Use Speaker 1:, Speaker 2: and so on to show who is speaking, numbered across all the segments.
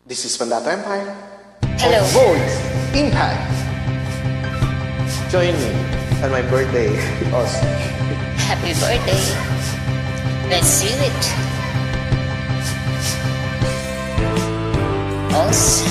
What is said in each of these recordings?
Speaker 1: This is Pandato Empire.
Speaker 2: Hello.
Speaker 1: Voice Impact. Join me on my birthday also.
Speaker 2: Happy birthday. Let's do it. Also.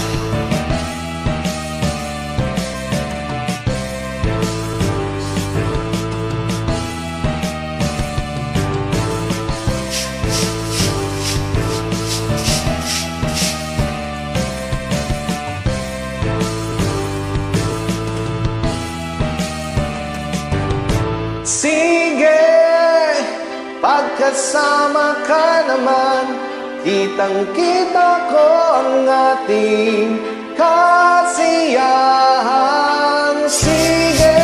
Speaker 1: Sige, pagkasama ka naman, kitang-kita ko ang ating kasiyahan. Sige,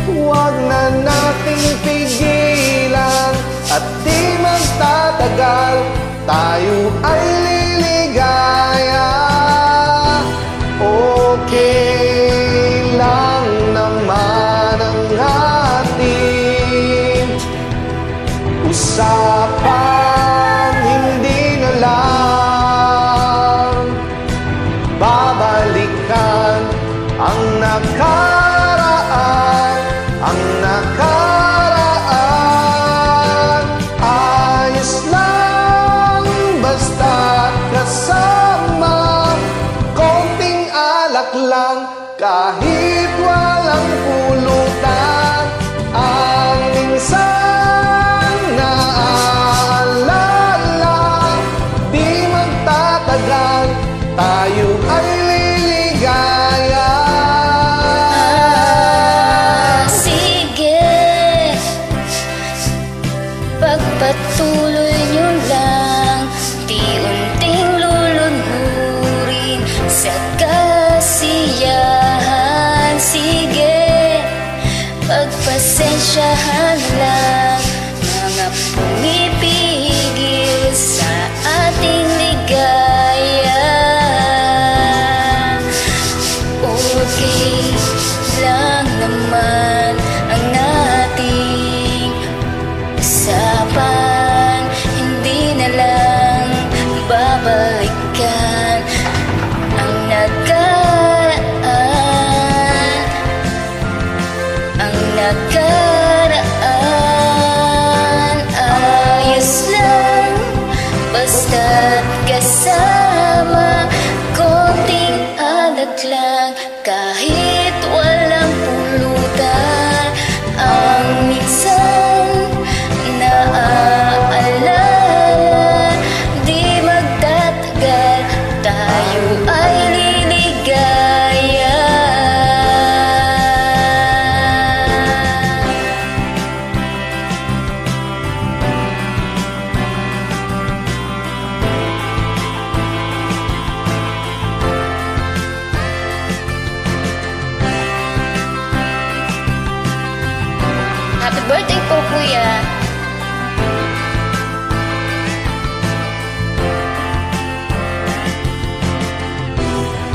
Speaker 1: huwag na nating pigilan at di magtatagal, tayo ay liligaya. Okay lang naman ang usapan, hindi na lang babalikan ang nakaraan, ang nakaraan. Ayos lang basta't kasama, konting alak lang kahit walang pulutan. Ang minsan naaalala, di magtatagal, tayo ay liligaya.
Speaker 2: Sige, pagpatuloy nyo lang, di-unting lulunhurin sa kasiyahan. Sige, pagpasensyahan lang mga pumipigil sa ating ligaya. Okay lang naman ang ating usapan, hindi na lang babalikan ang nakaraan, ang nakaraan. Ayos lang basta't kasama, konting alak lang kahit walang pulutan. Ang minsan naaalala, di magtatagal, tayo ay liligaya. Happy birthday po, Kuya.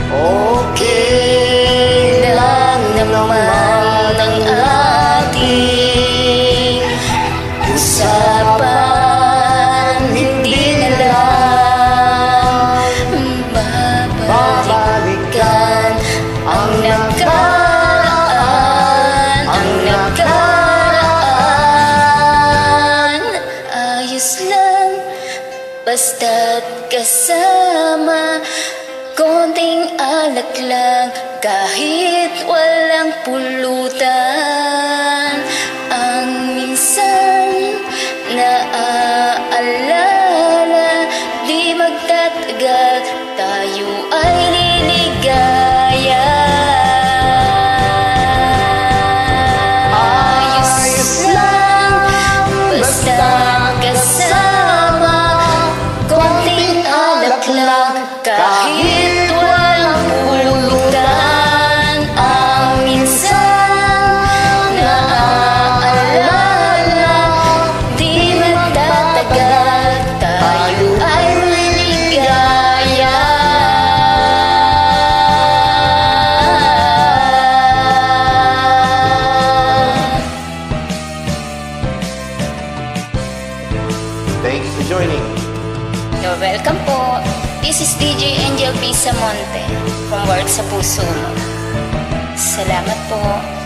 Speaker 1: Okay
Speaker 2: lang naman ang ating usapan, hindi na lang babalikan ang nakaraan, ang nakaraan. Ayos lang basta't kasama, konting alak lang kahit walang pulutan. Ang minsan naaalala, di magtatagal, tayo ay liligaya. Ayos lang basta't kasama, konting alak lang kahit walang pulutan. Ang minsan naaalala, di magtatagal, tayo ay liligaya. is DJ Angel P. Samonte from Work sa Puso Mo. Salamat po.